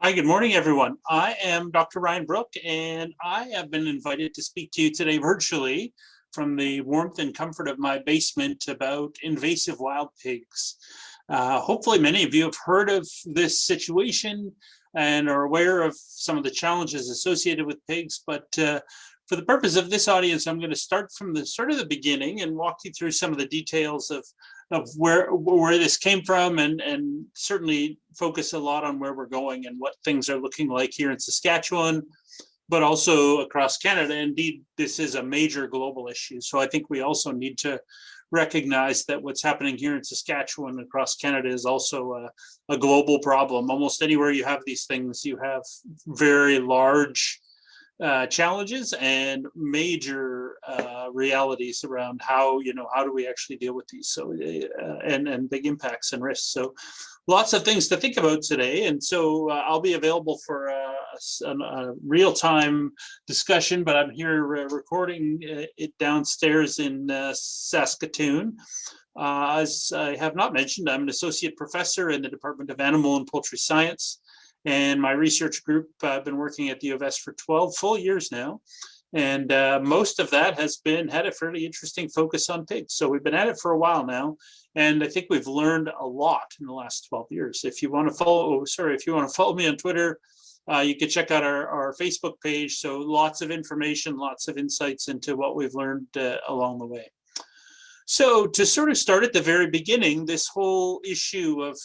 Hi, good morning, everyone. I am Dr. Ryan Brook, and I have been invited to speak to you today virtually from the warmth and comfort of my basement about invasive wild pigs. Hopefully, many of you have heard of this situation and are aware of some of the challenges associated with pigs, but for the purpose of this audience, I'm going to start from the beginning and walk you through some of the details of where this came from, and certainly focus a lot on where we're going and what things are looking like here in Saskatchewan, but also across Canada. Indeed, this is a major global issue. So I think we also need to recognize that what's happening here in Saskatchewan and across Canada is also a global problem. Almost anywhere you have these things, you have very large challenges and major realities around how do we actually deal with these, so and big impacts and risks. So lots of things to think about today, and so I'll be available for a real-time discussion, but I'm here recording it downstairs in Saskatoon. As I have not mentioned, I'm an associate professor in the Department of Animal and Poultry Science. And my research group, I've been working at the U of S for 12 full years now. And most of that has had a fairly interesting focus on pigs. So we've been at it for a while now. And I think we've learned a lot in the last 12 years. If you want to follow me on Twitter, you can check out our Facebook page. So lots of information, lots of insights into what we've learned along the way. So to sort of start at the very beginning, this whole issue of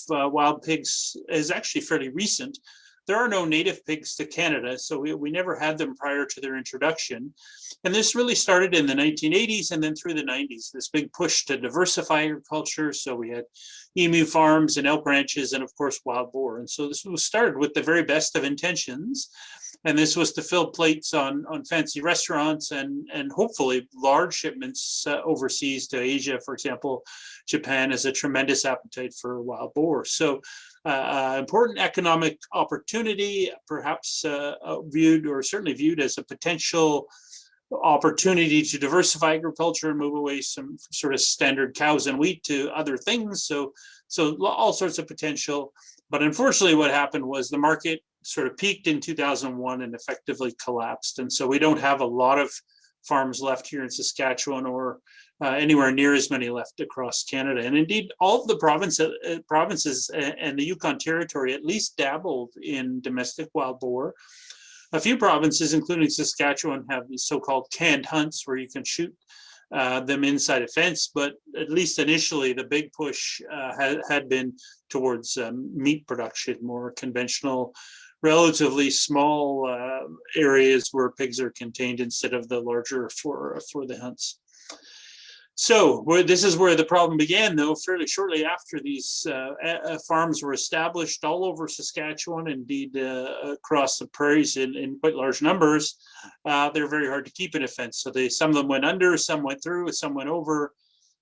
wild pigs is actually fairly recent. There are no native pigs to Canada, so we never had them prior to their introduction. And this really started in the 1980s and then through the 90s, this big push to diversify agriculture. So we had emu farms and elk ranches and, of course, wild boar. And so this was started with the very best of intentions. And this was to fill plates on fancy restaurants and hopefully large shipments overseas to Asia. For example, Japan has a tremendous appetite for wild boar. So important economic opportunity, perhaps certainly viewed as a potential opportunity to diversify agriculture and move away some sort of standard cows and wheat to other things. So all sorts of potential. But unfortunately, what happened was the market sort of peaked in 2001 and effectively collapsed. And so we don't have a lot of farms left here in Saskatchewan or anywhere near as many left across Canada. And indeed, all of the provinces and the Yukon Territory at least dabbled in domestic wild boar. A few provinces, including Saskatchewan, have these so-called canned hunts where you can shoot them inside a fence, but at least initially the big push had been towards meat production, more conventional, relatively small areas where pigs are contained instead of the larger for the hunts. So this is where the problem began, though, fairly shortly after these farms were established all over Saskatchewan, indeed across the prairies in quite large numbers. They're very hard to keep in a fence. So some of them went under, some went through, some went over,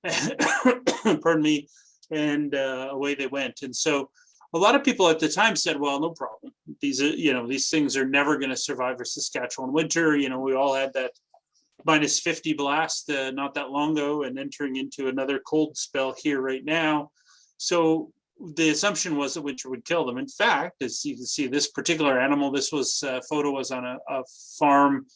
pardon me, and away they went. And so a lot of people at the time said, well, no problem. These things are never going to survive a Saskatchewan winter. We all had that -50 blast not that long ago and entering into another cold spell here right now. So the assumption was that winter would kill them. In fact, as you can see, this particular animal, this photo was on a farm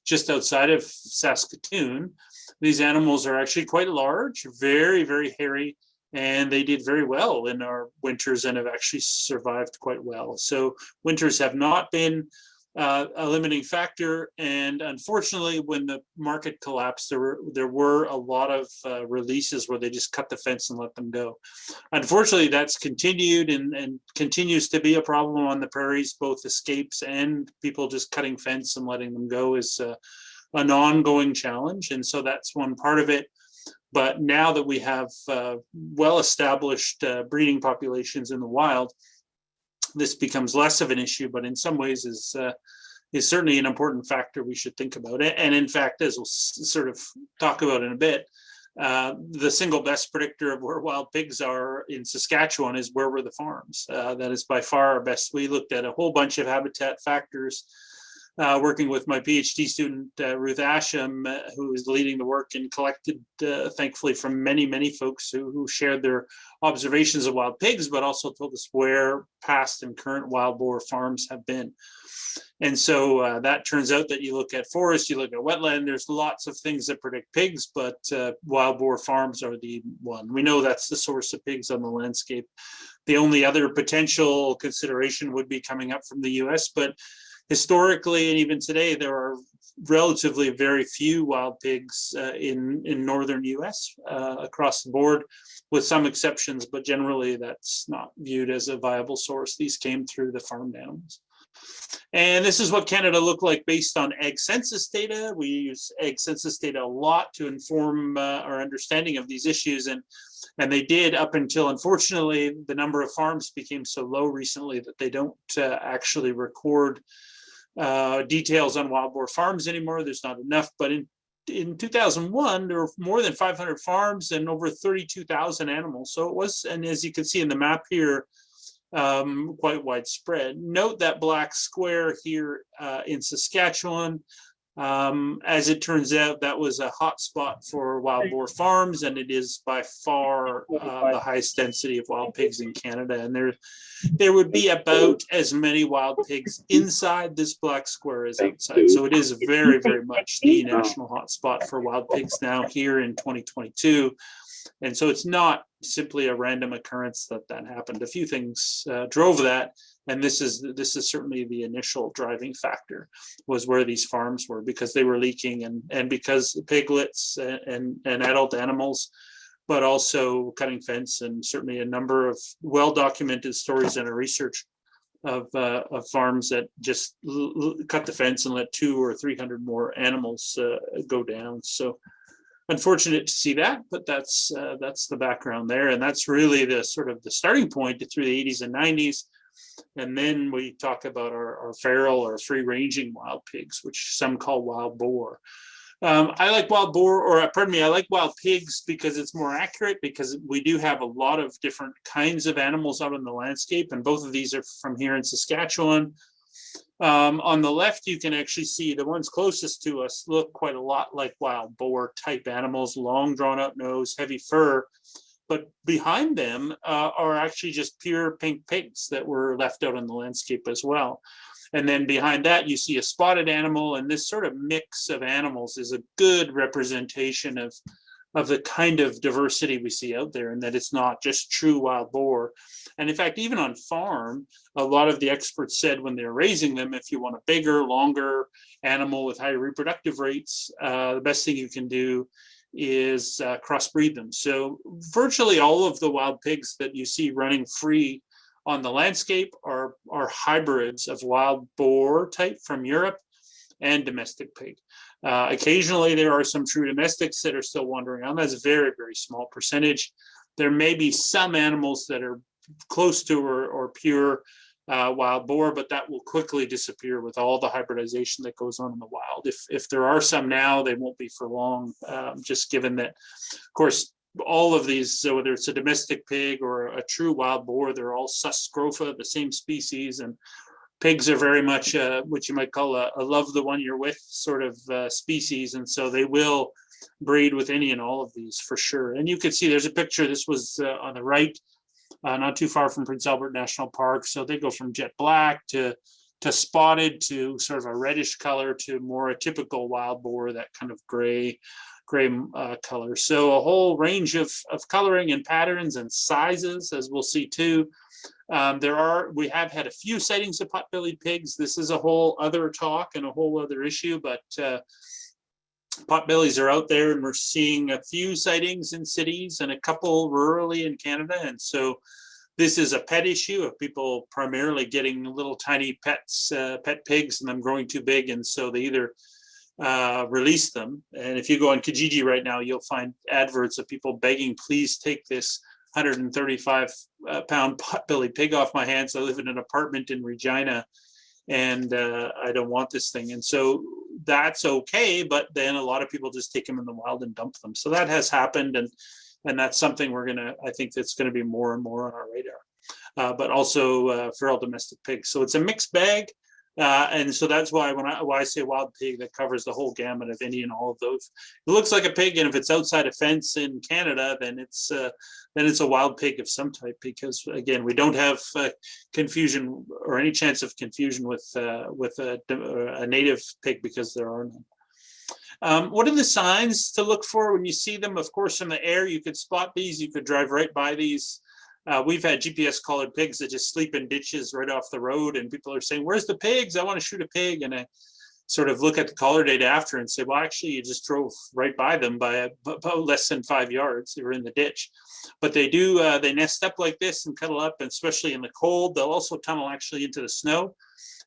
just outside of Saskatoon. These animals are actually quite large, very, very hairy, and they did very well in our winters and have actually survived quite well. So winters have not been a limiting factor, and unfortunately, when the market collapsed, there were a lot of releases where they just cut the fence and let them go. Unfortunately, that's continued and continues to be a problem on the prairies. Both escapes and people just cutting fence and letting them go is an ongoing challenge, and so that's one part of it. But now that we have well-established breeding populations in the wild, this becomes less of an issue, but in some ways is certainly an important factor we should think about. And in fact, as we'll sort of talk about in a bit, the single best predictor of where wild pigs are in Saskatchewan is where were the farms. That is by far our best. We looked at a whole bunch of habitat factors, working with my PhD student, Ruth Asham, who is leading the work and collected, thankfully, from many, many folks who shared their observations of wild pigs, but also told us where past and current wild boar farms have been. And so that turns out that you look at forest, you look at wetland, there's lots of things that predict pigs, but wild boar farms are the one. We know that's the source of pigs on the landscape. The only other potential consideration would be coming up from the US, but historically and even today, there are relatively very few wild pigs in northern US across the board, with some exceptions, but generally that's not viewed as a viable source. These came through the farmed animals. And this is what Canada looked like based on ag census data. We use ag census data a lot to inform our understanding of these issues. And they did up until, unfortunately, the number of farms became so low recently that they don't actually record details on wild boar farms anymore. There's not enough. But in 2001, there were more than 500 farms and over 32,000 animals. So it was, and as you can see in the map here, quite widespread. Note that black square here in Saskatchewan. As it turns out, that was a hot spot for wild boar farms, and it is by far the highest density of wild pigs in Canada. And there would be about as many wild pigs inside this black square as outside. So it is very, very much the national hotspot for wild pigs now here in 2022. And so it's not simply a random occurrence that happened. A few things drove that, and this is certainly the initial driving factor, was where these farms were, because they were leaking, and because the piglets and adult animals, but also cutting fence, and certainly a number of well-documented stories in our research of farms that just cut the fence and let 200 or 300 more animals go down. So unfortunate to see that, but that's the background there, and that's really the sort of the starting point through the 80s and 90s. And then we talk about our feral or free-ranging wild pigs, which some call wild boar. I like wild boar, or pardon me, I like wild pigs because it's more accurate, because we do have a lot of different kinds of animals out in the landscape, and both of these are from here in Saskatchewan. On the left, you can actually see the ones closest to us look quite a lot like wild boar type animals, long drawn out nose, heavy fur. But behind them are actually just pure pink pigs that were left out in the landscape as well. And then behind that, you see a spotted animal, and this sort of mix of animals is a good representation of the kind of diversity we see out there, and that it's not just true wild boar. And in fact, even on farm, a lot of the experts said when they're raising them, if you want a bigger, longer animal with high reproductive rates, the best thing you can do is crossbreed them. So virtually all of the wild pigs that you see running free on the landscape are hybrids of wild boar type from Europe and domestic pig. Occasionally, there are some true domestics that are still wandering around. That's a very, very small percentage. There may be some animals that are close to or pure wild boar, but that will quickly disappear with all the hybridization that goes on in the wild. If there are some now, they won't be for long, just given that, of course, all of these, so whether it's a domestic pig or a true wild boar, they're all sus scrofa, the same species, and pigs are very much what you might call a love the one you're with sort of species, and so they will breed with any and all of these for sure. And you can see there's a picture. This was on the right, not too far from Prince Albert National Park. So they go from jet black to spotted to sort of a reddish color to more a typical wild boar, that kind of gray color. So a whole range of coloring and patterns and sizes, as we'll see too. We have had a few sightings of pot-bellied pigs. This is a whole other talk and a whole other issue, but pot-bellies are out there, and we're seeing a few sightings in cities and a couple rurally in Canada. And so this is a pet issue of people primarily getting little tiny pets, pet pigs, and them growing too big. And so they either release them. And if you go on Kijiji right now, you'll find adverts of people begging, please take this 135 pound pot-bellied pig off my hands. I live in an apartment in Regina, and I don't want this thing. And so that's okay, but then a lot of people just take them in the wild and dump them. So that has happened, and that's something I think that's gonna be more and more on our radar. But also feral domestic pigs. So it's a mixed bag. And so that's why why I say wild pig, that covers the whole gamut of any and all of those. It looks like a pig, and if it's outside a fence in Canada, then it's a wild pig of some type, because again, we don't have confusion or any chance of confusion with a native pig, because there are none. What are the signs to look for when you see them? Of course, from the air, you could spot these. You could drive right by these. We've had GPS collared pigs that just sleep in ditches right off the road, and people are saying, "Where's the pigs? I want to shoot a pig." And I sort of look at the collar data after and say, well, actually, you just drove right by them by about less than 5 yards. They were in the ditch. But they do, they nest up like this and cuddle up, and especially in the cold. They'll also tunnel actually into the snow.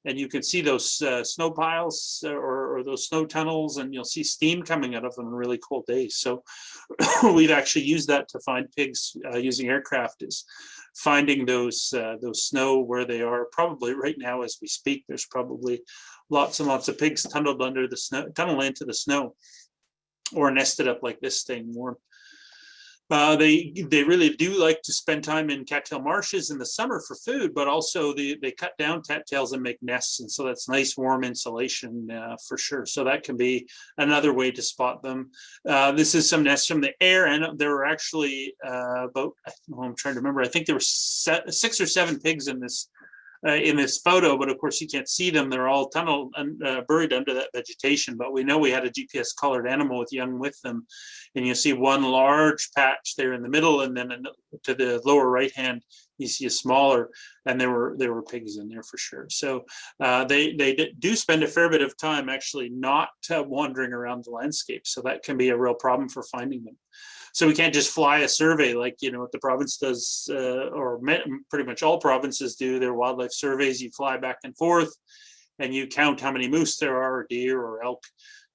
And you can see those snow piles or those snow tunnels, and you'll see steam coming out of them on really cold days. So we've actually used that to find pigs using aircraft, is finding those snow where they are. Probably right now as we speak, there's probably lots and lots of pigs tunneled under the snow, tunnel into the snow, or nested up like this, staying warm. They really do like to spend time in cattail marshes in the summer for food, but also they cut down cattails and make nests, and so that's nice warm insulation for sure. So that can be another way to spot them. This is some nests from the air, and there were actually about, I'm trying to remember, I think there were 6 or 7 pigs in this photo, but of course you can't see them. They're all tunneled and buried under that vegetation. But we know we had a GPS collared animal with young with them, and you see one large patch there in the middle, and then to the lower right hand you see a smaller, and there were pigs in there for sure. So they do spend a fair bit of time actually not wandering around the landscape, so that can be a real problem for finding them. So we can't just fly a survey like, what the province does, or pretty much all provinces do their wildlife surveys. You fly back and forth and you count how many moose there are, or deer or elk,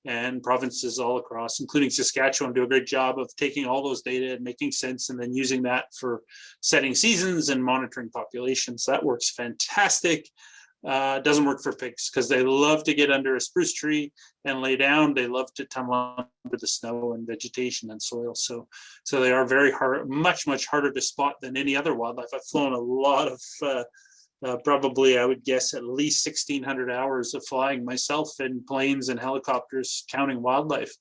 and provinces all across, including Saskatchewan, do a great job of taking all those data and making sense, and then using that for setting seasons and monitoring populations. That works fantastic. Doesn't work for pigs, because they love to get under a spruce tree and lay down. They love to tunnel under the snow and vegetation and soil. So they are very hard, much harder to spot than any other wildlife. I've flown a lot of, probably I would guess at least 1,600 hours of flying myself in planes and helicopters counting wildlife.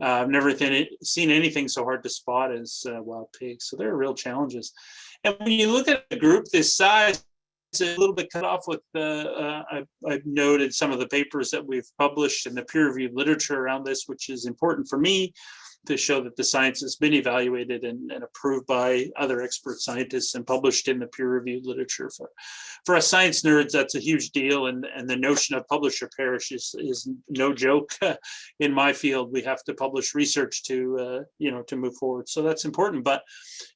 I've never seen anything so hard to spot as wild pigs. So there are real challenges. And when you look at a group this size, it's a little bit cut off with I've noted some of the papers that we've published in the peer-reviewed literature around this, which is important for me to show that the science has been evaluated and approved by other expert scientists and published in the peer-reviewed literature. For us science nerds, that's a huge deal, and the notion of publish or perish is no joke. In my field, we have to publish research to move forward. So that's important. But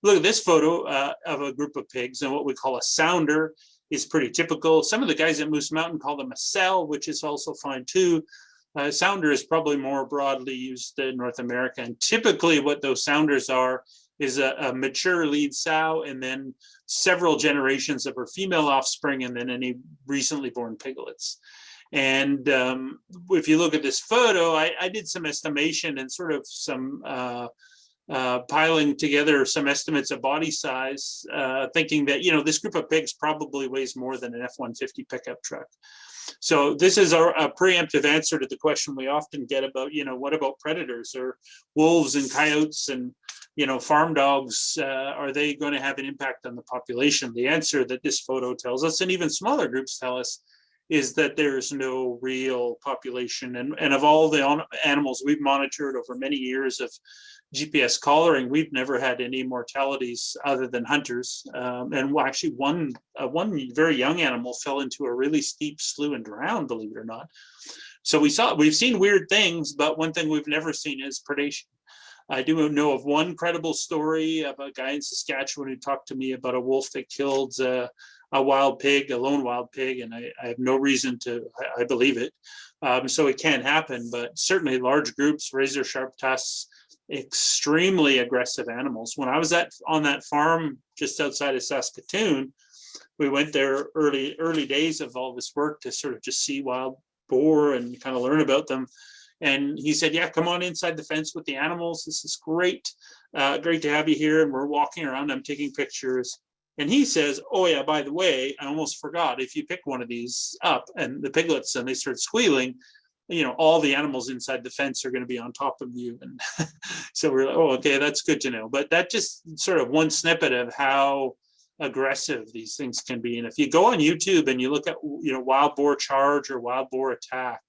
look at this photo of a group of pigs, and what we call a sounder is pretty typical. Some of the guys at Moose Mountain call them a cell, which is also fine too. Sounder is probably more broadly used in North America, and typically what those sounders are is a mature lead sow, and then several generations of her female offspring, and then any recently born piglets. And if you look at this photo, I did some estimation and sort of some piling together some estimates of body size, thinking that, this group of pigs probably weighs more than an F-150 pickup truck. So this is a preemptive answer to the question we often get about, what about predators or wolves and coyotes and, farm dogs? Are they going to have an impact on the population? The answer that this photo tells us, and even smaller groups tell us, is that there's no real population. And of all the animals we've monitored over many years of GPS collaring, we've never had any mortalities other than hunters. And actually one very young animal fell into a really steep slough and drowned, believe it or not. So we've seen weird things, but one thing we've never seen is predation. I do know of one credible story of a guy in Saskatchewan who talked to me about a wolf that killed a wild pig, a lone wild pig, and I have no reason I believe it. So it can happen, but certainly large groups, razor sharp tusks, extremely aggressive animals. When I was on that farm just outside of Saskatoon, we went there early days of all this work to sort of just see wild boar and kind of learn about them. And he said, yeah, come on inside the fence with the animals. This is great. Great to have you here. And we're walking around. I'm taking pictures. And he says, oh yeah, by the way, I almost forgot, if you pick one of these up and the piglets and they start squealing, all the animals inside the fence are going to be on top of you. And so we're like, oh, okay, that's good to know. But that just sort of one snippet of how aggressive these things can be. And if you go on YouTube and you look at, wild boar charge or wild boar attack,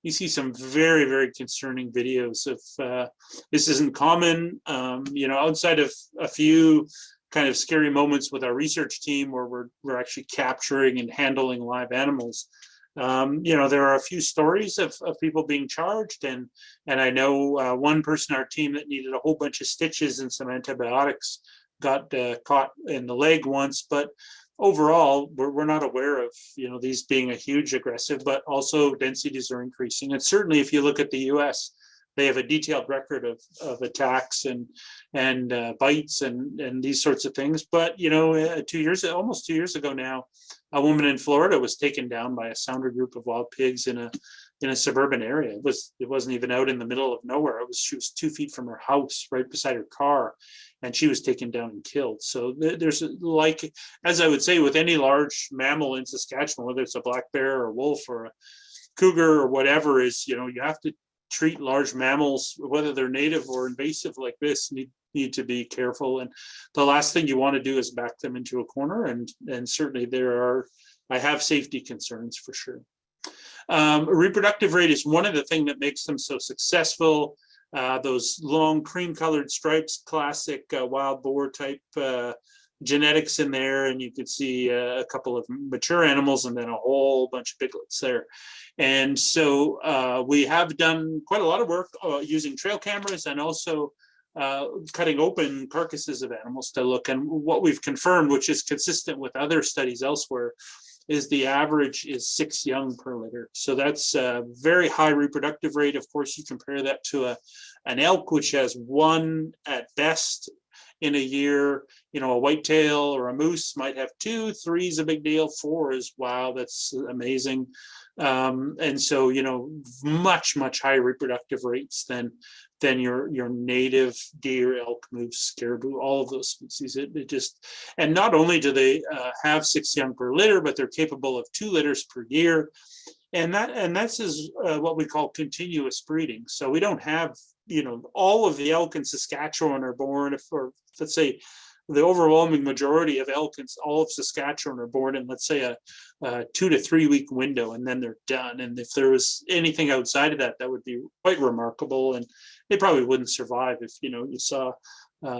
you see some very, very concerning videos of this isn't common, outside of a few kind of scary moments with our research team where we're actually capturing and handling live animals. There are a few stories of people being charged, and I know one person on our team that needed a whole bunch of stitches and some antibiotics got caught in the leg once. But overall, we're not aware of these being a huge aggressive, but also densities are increasing. And certainly, if you look at the U.S., they have a detailed record of attacks and bites and these sorts of things. But almost 2 years ago now, a woman in Florida was taken down by a sounder group of wild pigs in a suburban area. It wasn't even out in the middle of nowhere. She was 2 feet from her house, right beside her car, and she was taken down and killed. So there's, like, as I would say with any large mammal in Saskatchewan, whether it's a black bear or a wolf or a cougar or whatever, is you have to treat large mammals, whether they're native or invasive like this, need to be careful. And the last thing you want to do is back them into a corner. And certainly I have safety concerns for sure. Reproductive rate is one of the things that makes them so successful. Those long cream colored stripes, classic wild boar type genetics in there, and you can see a couple of mature animals and then a whole bunch of piglets there. And so we have done quite a lot of work using trail cameras and also cutting open carcasses of animals to look. And what we've confirmed, which is consistent with other studies elsewhere, is the average is 6 young per litter. So that's a very high reproductive rate. Of course, you compare that to an elk, which has 1 at best in a year. A whitetail or a moose might have 2, 3 is a big deal, 4 is wow, that's amazing. And so much higher reproductive rates than your native deer, elk, moose, caribou, all of those species. It just, and not only do they have 6 young per litter, but they're capable of 2 litters per year. And that's what we call continuous breeding. So we don't have, all of the elk in Saskatchewan are born, or let's say the overwhelming majority of elk in all of Saskatchewan are born in, let's say, a 2 to 3 week window, and then they're done. And if there was anything outside of that, that would be quite remarkable. And they probably wouldn't survive. If you saw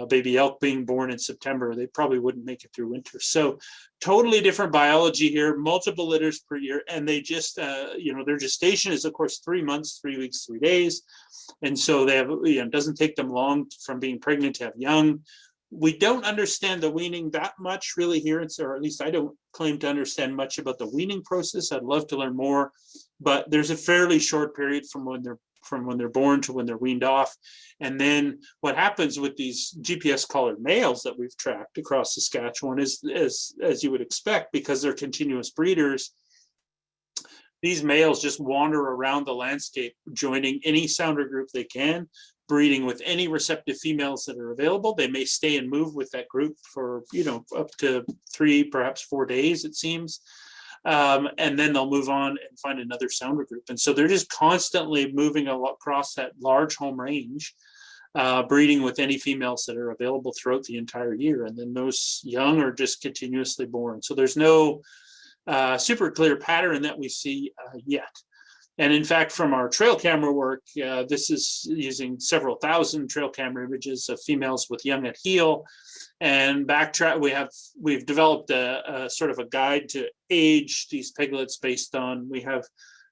baby elk being born in September, they probably wouldn't make it through winter. So totally different biology here, multiple litters per year. And they just, their gestation is, of course, 3 months, 3 weeks, 3 days. And so they have, it doesn't take them long from being pregnant to have young. We don't understand the weaning that much really here, or at least I don't claim to understand much about the weaning process. I'd love to learn more, but there's a fairly short period from when they're born to when they're weaned off. And then what happens with these GPS collared males that we've tracked across Saskatchewan is, as you would expect, because they're continuous breeders, these males just wander around the landscape, joining any sounder group they can, breeding with any receptive females that are available. They may stay and move with that group for, up to 3, perhaps 4 days, it seems. And then they'll move on and find another sounder group. And so they're just constantly moving across that large home range, breeding with any females that are available throughout the entire year. And then those young are just continuously born. So there's no super clear pattern that we see yet. And in fact, from our trail camera work, this is using several thousand trail camera images of females with young at heel. And backtrack, we've developed a sort of a guide to age these piglets based on, we have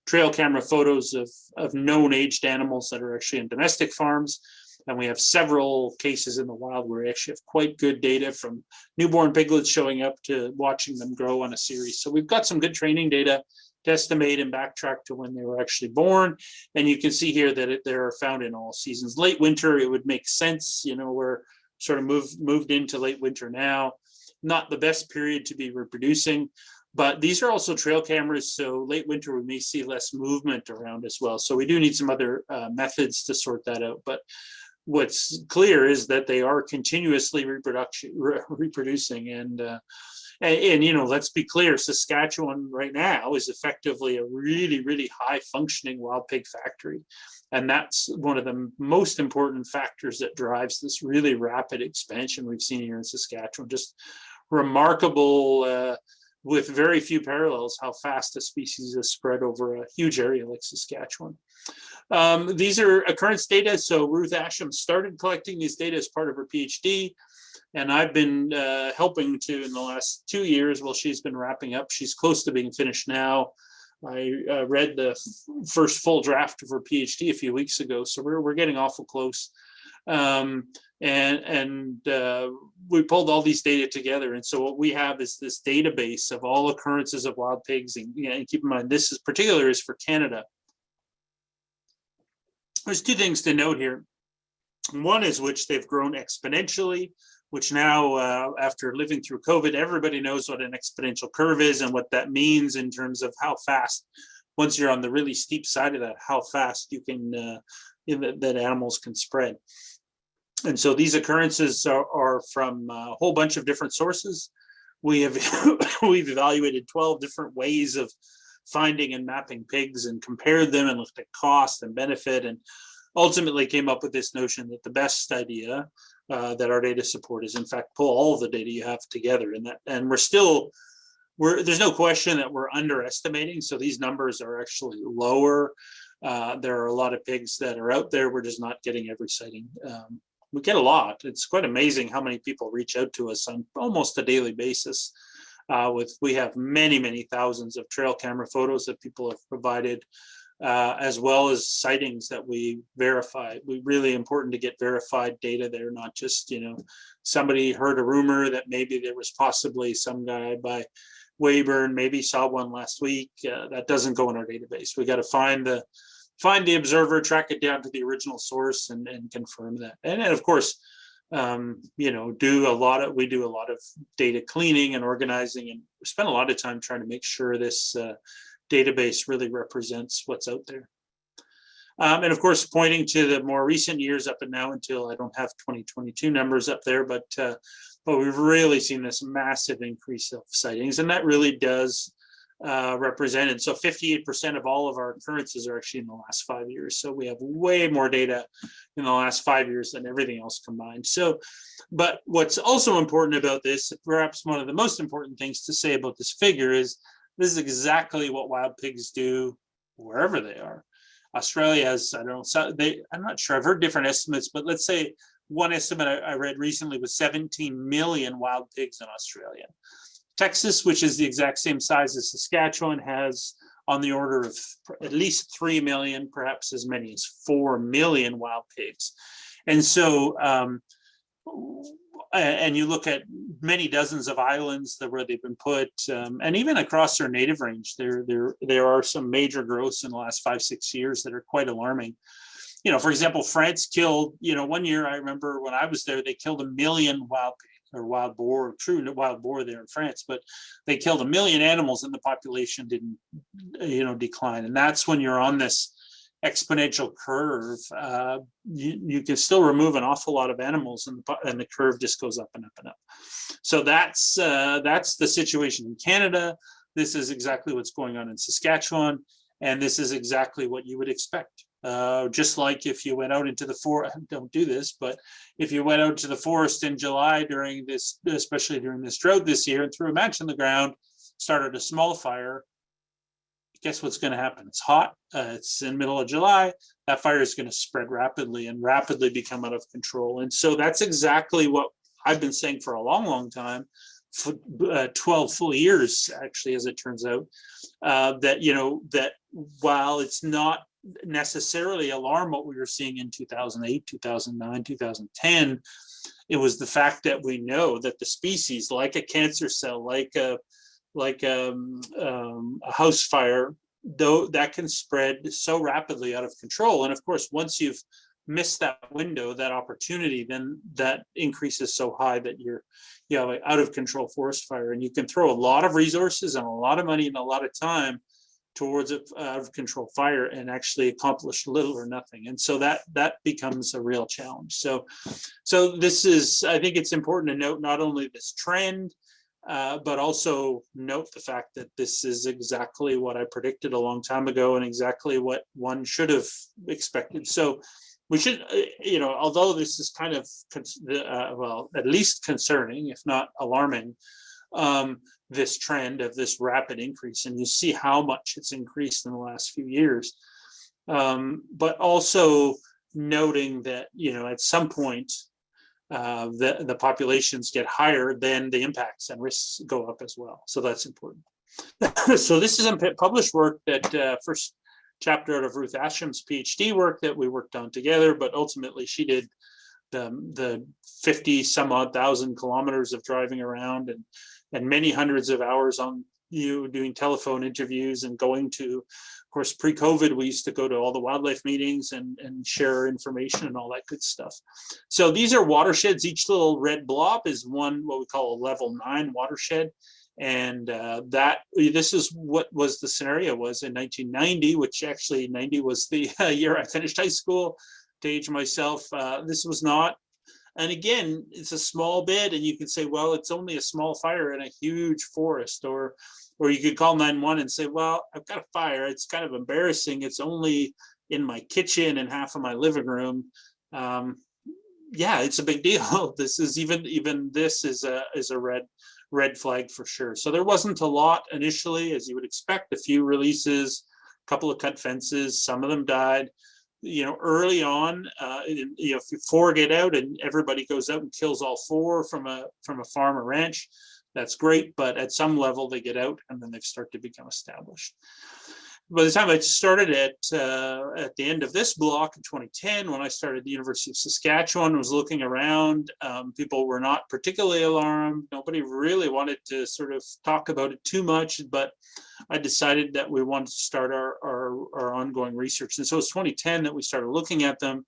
trail camera photos of known aged animals that are actually in domestic farms. And we have several cases in the wild where we actually have quite good data from newborn piglets showing up to watching them grow on a series. So we've got some good training data to estimate and backtrack to when they were actually born. And you can see here that they're found in all seasons. Late winter, it would make sense, we're sort of moved into late winter now. Not the best period to be reproducing, but these are also trail cameras. So late winter, we may see less movement around as well. So we do need some other methods to sort that out. But what's clear is that they are continuously reproducing. And you know, let's be clear, Saskatchewan right now is effectively a really, really high functioning wild pig factory. And that's one of the most important factors that drives this really rapid expansion we've seen here in Saskatchewan. Just remarkable, with very few parallels, how fast a species has spread over a huge area like Saskatchewan. These are occurrence data. So Ruth Asham started collecting these data as part of her PhD. And I've been helping to in the last 2 years while she's been wrapping up. She's close to being finished now. I read the first full draft of her PhD a few weeks ago, so we're getting awful close. And we pulled all these data together, and so what we have is this database of all occurrences of wild pigs. And, you know, keep in mind, this is particular is for Canada. There's two things to note here. One is which they've grown exponentially, which now, after living through COVID, everybody knows what an exponential curve is and what that means in terms of how fast, once you're on the really steep side of that, how fast you can, that animals can spread. And so these occurrences are from a whole bunch of different sources. We've evaluated 12 different ways of finding and mapping pigs and compared them and looked at cost and benefit, and ultimately came up with this notion that the best idea that our data support is, in fact, pull all of the data you have together. And there's no question that we're underestimating. So these numbers are actually lower. There are a lot of pigs that are out there. We're just not getting every sighting. We get a lot. It's quite amazing how many people reach out to us on almost a daily basis. We have many, many thousands of trail camera photos that people have provided, as well as sightings that we verify. Really important to get verified data there, not just, you know, somebody heard a rumor that maybe there was possibly some guy by Weyburn, maybe saw one last week. That doesn't go in our database. We got to find the observer, track it down to the original source, and confirm that. And of course, you know, we do a lot of data cleaning and organizing, and spend a lot of time trying to make sure this database really represents what's out there. And of course, pointing to the more recent years up and now until I don't have 2022 numbers up there, but we've really seen this massive increase of sightings, and that really does represent it. So 58% of all of our occurrences are actually in the last 5 years. So we have way more data in the last 5 years than everything else combined. So, but what's also important about this, perhaps one of the most important things to say about this figure, is this is exactly what wild pigs do wherever they are. Australia has, I don't know, I'm not sure, I've heard different estimates, but let's say one estimate I read recently was 17 million wild pigs in Australia. Texas, which is the exact same size as Saskatchewan, has on the order of at least 3 million, perhaps as many as 4 million wild pigs. And so, and you look at many dozens of islands where they've been put, and even across their native range, there are some major growths in the last 5-6 years that are quite alarming. You know, for example, France killed, you know, one year I remember when I was there, they killed 1 million wild pigs, or wild boar, true wild boar there in France, but they killed 1 million animals and the population didn't, you know, decline. And that's when you're on this exponential curve, you can still remove an awful lot of animals, and the curve just goes up and up and up. So that's the situation in Canada. This is exactly what's going on in Saskatchewan, and this is exactly what you would expect. Just like if you went out into the forest, don't do this, but if you went out to the forest in July during this, especially during this drought this year, and threw a match in the ground, started a small fire, guess what's going to happen? It's hot. It's in the middle of July. That fire is going to spread rapidly and rapidly become out of control. And so that's exactly what I've been saying for a long, long time, for 12 full years, actually, as it turns out, that, you know, that while it's not necessarily alarm what we were seeing in 2008, 2009, 2010, it was the fact that we know that the species, like a cancer cell, like a house fire, though, that can spread so rapidly out of control. And of course, once you've missed that window, that opportunity, then that increases so high that you have an out of control forest fire, and you can throw a lot of resources and a lot of money and a lot of time towards a out of control fire and actually accomplish little or nothing. And so that becomes a real challenge. So this is, I think it's important to note not only this trend, but also note the fact that this is exactly what I predicted a long time ago and exactly what one should have expected. So we should, although this is kind of, well, at least concerning, if not alarming, this trend of this rapid increase, and you see how much it's increased in the last few years, but also noting that, at some point, the populations get higher, then the impacts and risks go up as well. So that's important. So this is a published work that first chapter out of Ruth Asham's PhD work that we worked on together, but ultimately she did the 50 some odd thousand kilometers of driving around and many hundreds of hours on doing telephone interviews and going to, of course, pre-COVID, we used to go to all the wildlife meetings and share information and all that good stuff. So these are watersheds. Each little red blob is one, what we call a level 9 watershed. And this is what was the scenario was in 1990, which actually 90 was the year I finished high school. To age myself, this was not. And again, it's a small bit, and you can say, well, it's only a small fire in a huge forest, or you could call 911 and say, well, I've got a fire. It's kind of embarrassing. It's only in my kitchen and half of my living room. Yeah, it's a big deal. This is even this is a red flag for sure. So there wasn't a lot initially, as you would expect. A few releases, a couple of cut fences. Some of them died. Early on, if 4 get out and everybody goes out and kills all 4 from a farm or ranch, that's great. But at some level, they get out and then they start to become established. By the time I started at the end of this block in 2010, when I started at the University of Saskatchewan, was looking around, people were not particularly alarmed. Nobody really wanted to sort of talk about it too much, but I decided that we wanted to start our ongoing research. And so it's 2010 that we started looking at them.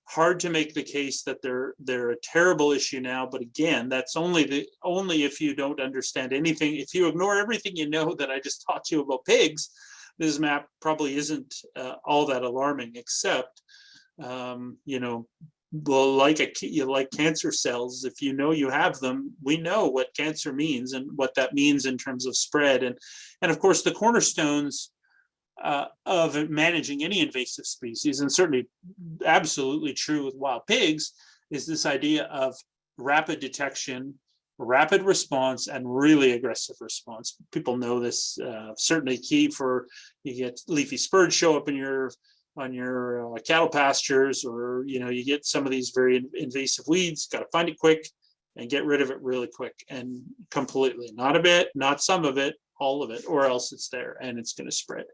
Hard to make the case that they're a terrible issue now, but again, that's only if you don't understand anything. If you ignore everything that I just taught you about pigs, this map probably isn't all that alarming, except, well, like cancer cells, if you have them, we know what cancer means and what that means in terms of spread. And of course, the cornerstones of managing any invasive species, and certainly absolutely true with wild pigs, is this idea of rapid detection, rapid response, and really aggressive response. People know this, certainly key for, you get leafy spurge show up on your cattle pastures, or you get some of these very invasive weeds. Got to find it quick and get rid of it really quick and completely. Not a bit, not some of it, all of it, or else it's there and it's going to spread.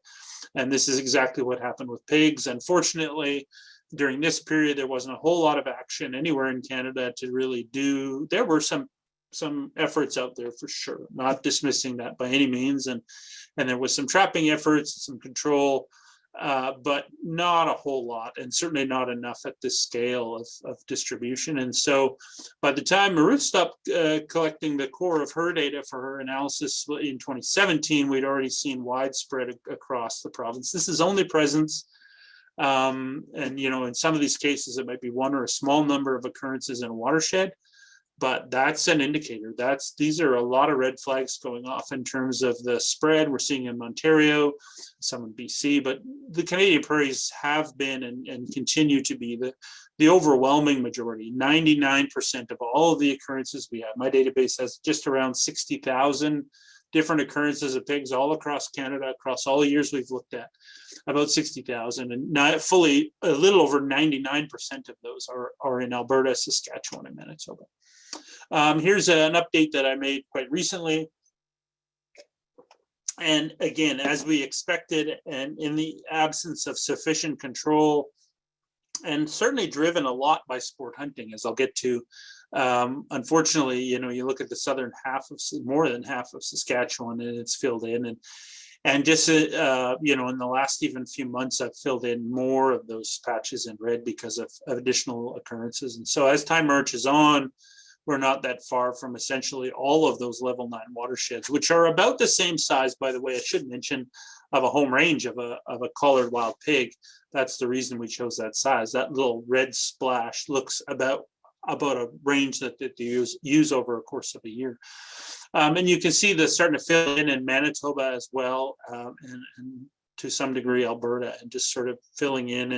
And this is exactly what happened with pigs. Unfortunately, during this period, there wasn't a whole lot of action anywhere in Canada to really do. There were some efforts out there for sure, not dismissing that by any means, and there was some trapping efforts, some control, but not a whole lot, and certainly not enough at this scale of distribution. And so by the time Ruth stopped collecting the core of her data for her analysis in 2017, we'd already seen widespread across the province. This is only presence, and in some of these cases it might be one or a small number of occurrences in a watershed, but that's an indicator. These are a lot of red flags going off in terms of the spread we're seeing in Ontario, some in BC, but the Canadian prairies have been and continue to be the overwhelming majority. 99% of all of the occurrences we have. My database has just around 60,000 different occurrences of pigs all across Canada, across all the years we've looked at, about 60,000, and not fully, a little over 99% of those are in Alberta, Saskatchewan, and Manitoba. Here's an update that I made quite recently. And again, as we expected, and in the absence of sufficient control, and certainly driven a lot by sport hunting, as I'll get to, unfortunately, you look at the southern half of, more than half of Saskatchewan, and it's filled in, and just in the last even few months, I've filled in more of those patches in red because of additional occurrences. And so as time marches on, we're not that far from essentially all of those level 9 watersheds, which are about the same size, by the way, I should mention, a home range of a collared wild pig. That's the reason we chose that size. That little red splash looks about a range that they use over a course of a year. And you can see this starting to fill in Manitoba as well, and to some degree Alberta, and just sort of filling in.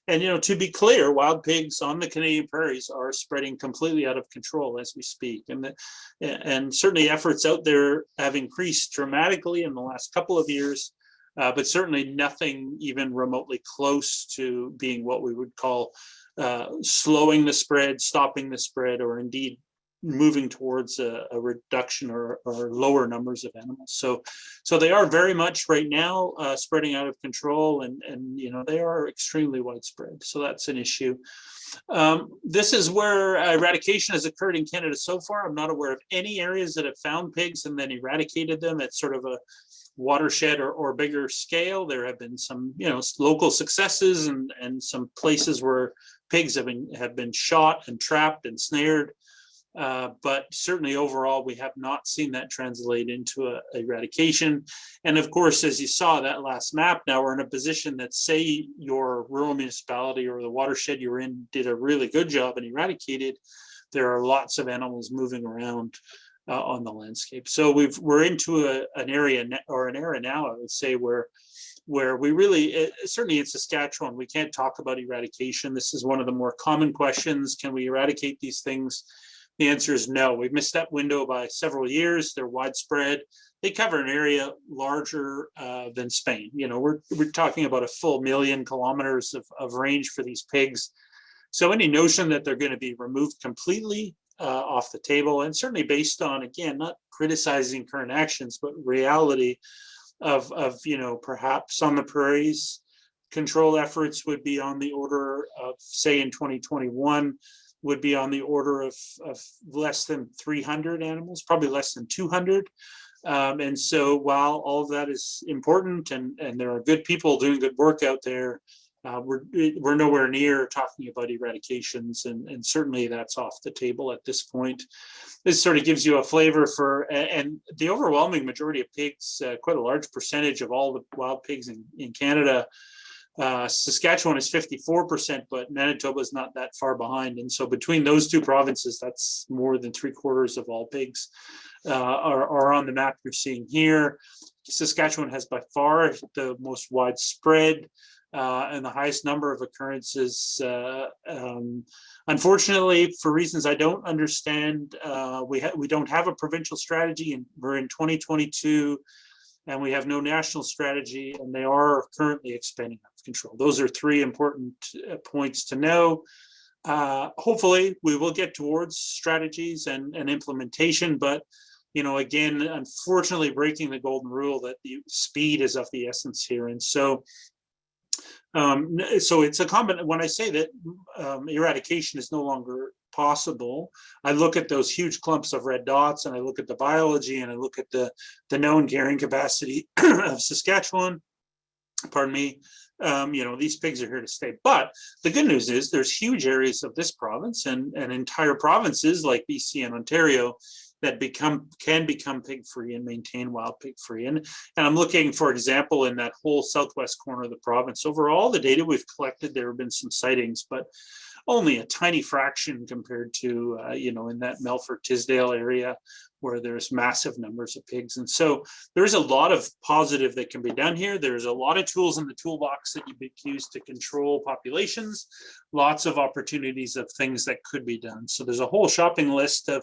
And you know, to be clear, wild pigs on the Canadian prairies are spreading completely out of control as we speak. And certainly efforts out there have increased dramatically in the last couple of years, but certainly nothing even remotely close to being what we would call slowing the spread, stopping the spread, or indeed moving towards a reduction or lower numbers of animals. So they are very much right now spreading out of control, and you know, they are extremely widespread. So that's an issue. This is where eradication has occurred in Canada so far. I'm not aware of any areas that have found pigs and then eradicated them at sort of a watershed or bigger scale. There have been some, you know, local successes and some places where pigs have been shot and trapped and snared. But certainly overall, we have not seen that translate into a eradication. And of course, as you saw that last map, now we're in a position that, say your rural municipality or the watershed you're in did a really good job and eradicated, there are lots of animals moving around on the landscape. So we're into an area now, I would say, where we really, certainly in Saskatchewan, we can't talk about eradication. This is one of the more common questions. Can we eradicate these things? The answer is no. We've missed that window by several years. They're widespread. They cover an area larger than Spain. You know, we're talking about a full 1,000,000 kilometers of range for these pigs. So any notion that they're going to be removed completely off the table, and certainly based on, again, not criticizing current actions, but reality of you know, perhaps on the prairies, control efforts would be on the order of, say in 2021, would be on the order of less than 300 animals, probably less than 200. And so while all of that is important, and there are good people doing good work out there, we're nowhere near talking about eradications, and certainly that's off the table at this point. This sort of gives you a flavor for, and the overwhelming majority of pigs, quite a large percentage of all the wild pigs in Canada, Saskatchewan is 54%, but Manitoba is not that far behind. And so between those two provinces, that's more than 3/4 of all pigs are on the map you're seeing here. Saskatchewan has by far the most widespread and the highest number of occurrences. Unfortunately, for reasons I don't understand, we don't have a provincial strategy, and we're in 2022. And we have no national strategy, and they are currently expanding out of control. Those are three important points to know. Hopefully, we will get towards strategies and implementation, but you know, again, unfortunately, breaking the golden rule that the speed is of the essence here. And so it's a common, when I say that eradication is no longer possible, I look at those huge clumps of red dots, and I look at the biology, and I look at the known carrying capacity of Saskatchewan. Pardon me. You know, these pigs are here to stay. But the good news is there's huge areas of this province and entire provinces like BC and Ontario that can become pig-free and maintain wild pig-free. And I'm looking, for example, in that whole southwest corner of the province. Over all the data we've collected, there have been some sightings, but only a tiny fraction compared to, you know, in that Melfort-Tisdale area where there's massive numbers of pigs. And so there's a lot of positive that can be done here. There's a lot of tools in the toolbox that you could use to control populations, lots of opportunities of things that could be done. So there's a whole shopping list of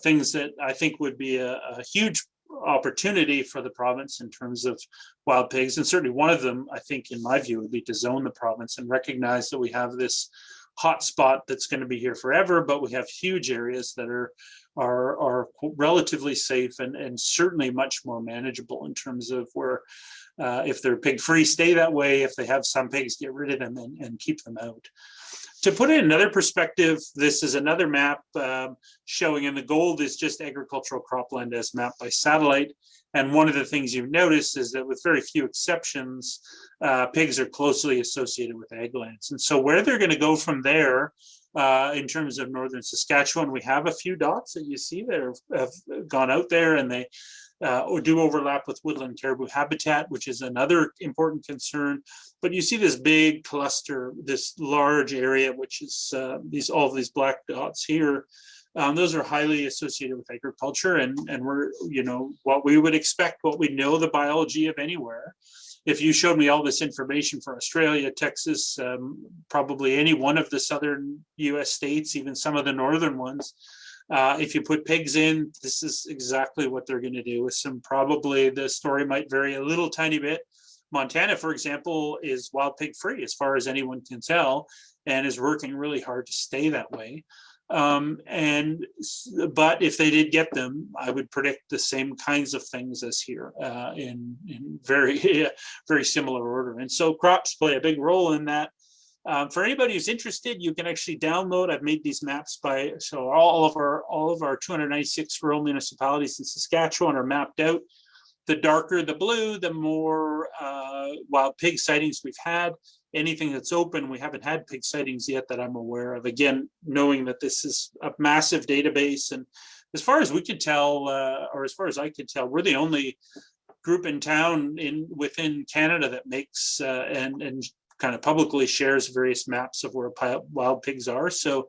things that I think would be a huge opportunity for the province in terms of wild pigs. And certainly one of them, I think, in my view, would be to zone the province and recognize that we have this hot spot that's going to be here forever, but we have huge areas that are relatively safe and certainly much more manageable in terms of where, if they're pig free, stay that way. If they have some pigs, get rid of them and keep them out. To put it in another perspective, this is another map showing, and the gold is just agricultural cropland as mapped by satellite. And one of the things you've noticed is that with very few exceptions, pigs are closely associated with ag lands. And so where they're going to go from there, in terms of northern Saskatchewan, we have a few dots that you see that have gone out there, and or do overlap with woodland caribou habitat, which is another important concern. But you see this big cluster, this large area, which is all of these black dots here. Those are highly associated with agriculture, and we're, what we would expect, what we know the biology of anywhere. If you showed me all this information for Australia, Texas, probably any one of the southern US states, even some of the northern ones, if you put pigs in, this is exactly what they're going to do. With some, probably the story might vary a little tiny bit. Montana, for example, is wild pig free as far as anyone can tell, and is working really hard to stay that way. But if they did get them, I would predict the same kinds of things as here, in very, very similar order. And so crops play a big role in that. For anybody who's interested, you can actually download. I've made these maps so all of our 296 rural municipalities in Saskatchewan are mapped out. The darker the blue, the more wild pig sightings we've had. Anything that's open, we haven't had pig sightings yet that I'm aware of. Again, knowing that this is a massive database, and as far as we could tell, or as far as I could tell, we're the only group in town within Canada that makes and kind of publicly shares various maps of where wild pigs are. So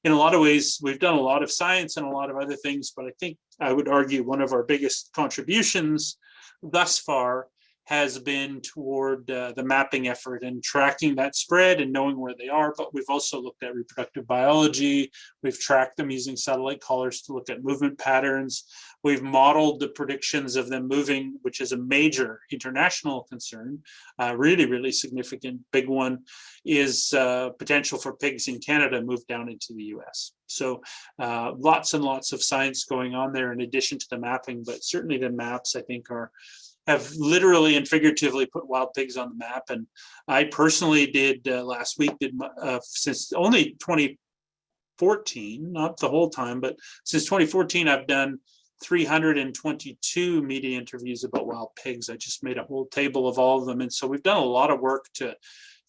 in a lot of ways, we've done a lot of science and a lot of other things, but I think I would argue one of our biggest contributions thus far has been toward the mapping effort and tracking that spread and knowing where they are. But we've also looked at reproductive biology. We've tracked them using satellite collars to look at movement patterns. We've modeled the predictions of them moving, which is a major international concern. Really, really significant. Big one is potential for pigs in Canada move down into the US. So lots and lots of science going on there in addition to the mapping, but certainly the maps, I think, have literally and figuratively put wild pigs on the map. And I personally did last week, since only 2014, not the whole time, but since 2014, I've done 322 media interviews about wild pigs. I just made a whole table of all of them. And so we've done a lot of work to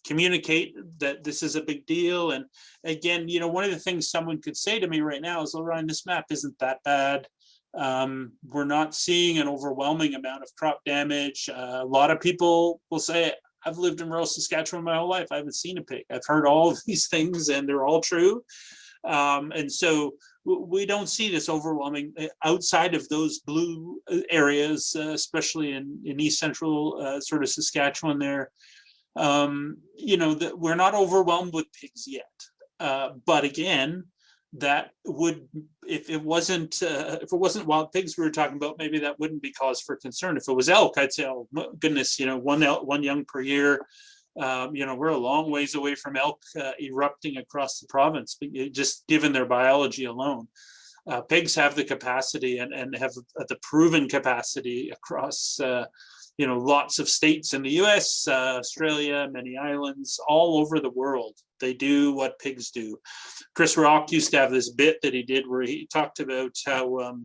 communicate that this is a big deal. And again, one of the things someone could say to me right now is, "Oh, Ryan, this map isn't that bad. We're not seeing an overwhelming amount of crop damage." A lot of people will say, "I've lived in rural Saskatchewan my whole life. I haven't seen a pig." I've heard all of these things and they're all true. And so we don't see this overwhelming outside of those blue areas, especially in east central sort of Saskatchewan there. That we're not overwhelmed with pigs yet. But again, that would, if it wasn't wild pigs we were talking about, maybe that wouldn't be cause for concern. If it was elk, I'd say, "Oh goodness, one young per year." We're a long ways away from elk erupting across the province, just given their biology alone. Pigs have the capacity and have the proven capacity across lots of states in the US, Australia, many islands, all over the world. They do what pigs do. Chris Rock used to have this bit that he did where he talked about how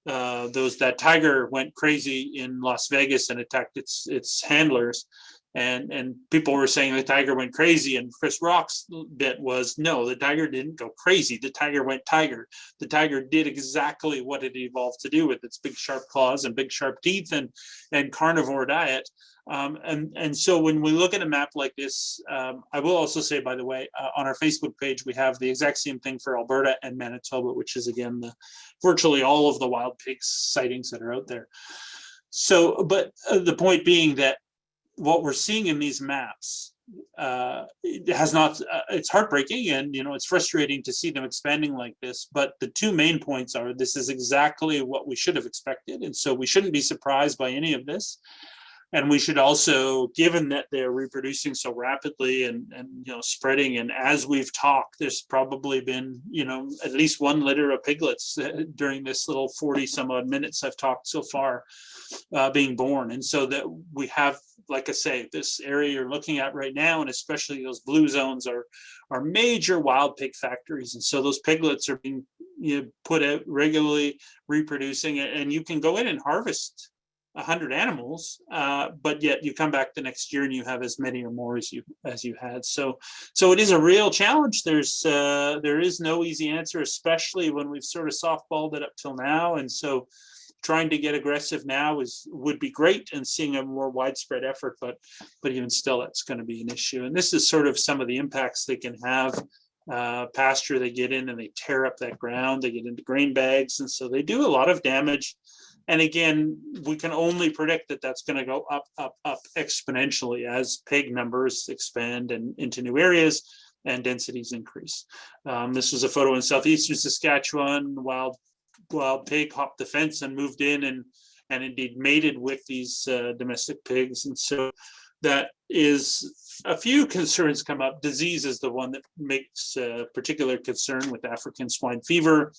that tiger went crazy in Las Vegas and attacked its handlers. And people were saying the tiger went crazy, and Chris Rock's bit was, no, the tiger didn't go crazy. The tiger went tiger. The tiger did exactly what it evolved to do with its big sharp claws and big sharp teeth and carnivore diet. And so when we look at a map like this, I will also say, by the way, on our Facebook page, we have the exact same thing for Alberta and Manitoba, which is, again, virtually all of the wild pig sightings that are out there. So, but the point being that what we're seeing in these maps it's heartbreaking, and it's frustrating to see them expanding like this. But the two main points are, this is exactly what we should have expected, and so we shouldn't be surprised by any of this. And we should also, given that they're reproducing so rapidly and spreading, and as we've talked, there's probably been at least one litter of piglets during this little 40 some odd minutes I've talked so far being born. And so that we have, like I say, this area you're looking at right now, and especially those blue zones are major wild pig factories. And so those piglets are being put out regularly, reproducing, and you can go in and harvest 100 animals, but yet you come back the next year and you have as many or more as you had. So it is a real challenge. There is no easy answer, especially when we've sort of softballed it up till now. And so trying to get aggressive now would be great, and seeing a more widespread effort, but even still, that's going to be an issue. And this is sort of some of the impacts they can have. Pasture, they get in and they tear up that ground, they get into grain bags, and so they do a lot of damage. And again, we can only predict that that's going to go up, up, up exponentially as pig numbers expand and into new areas and densities increase. This was a photo in southeastern Saskatchewan. Wild pig hopped the fence and moved in and indeed mated with these domestic pigs. And so that is a few concerns come up. Disease is the one that makes particular concern, with African swine fever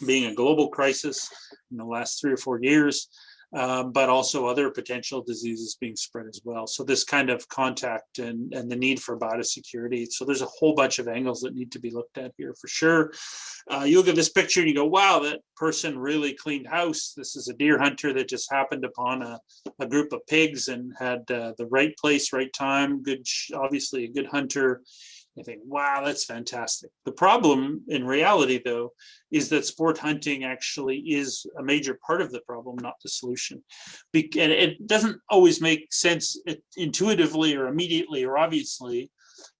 being a global crisis in the last 3 or 4 years, but also other potential diseases being spread as well. So this kind of contact and the need for biosecurity. So there's a whole bunch of angles that need to be looked at here for sure. You look at this picture and you go, wow, that person really cleaned house. This is a deer hunter that just happened upon a group of pigs and had the right place, right time, obviously a good hunter. I think, wow, that's fantastic. The problem in reality, though, is that sport hunting actually is a major part of the problem, not the solution. And it doesn't always make sense intuitively or immediately or obviously,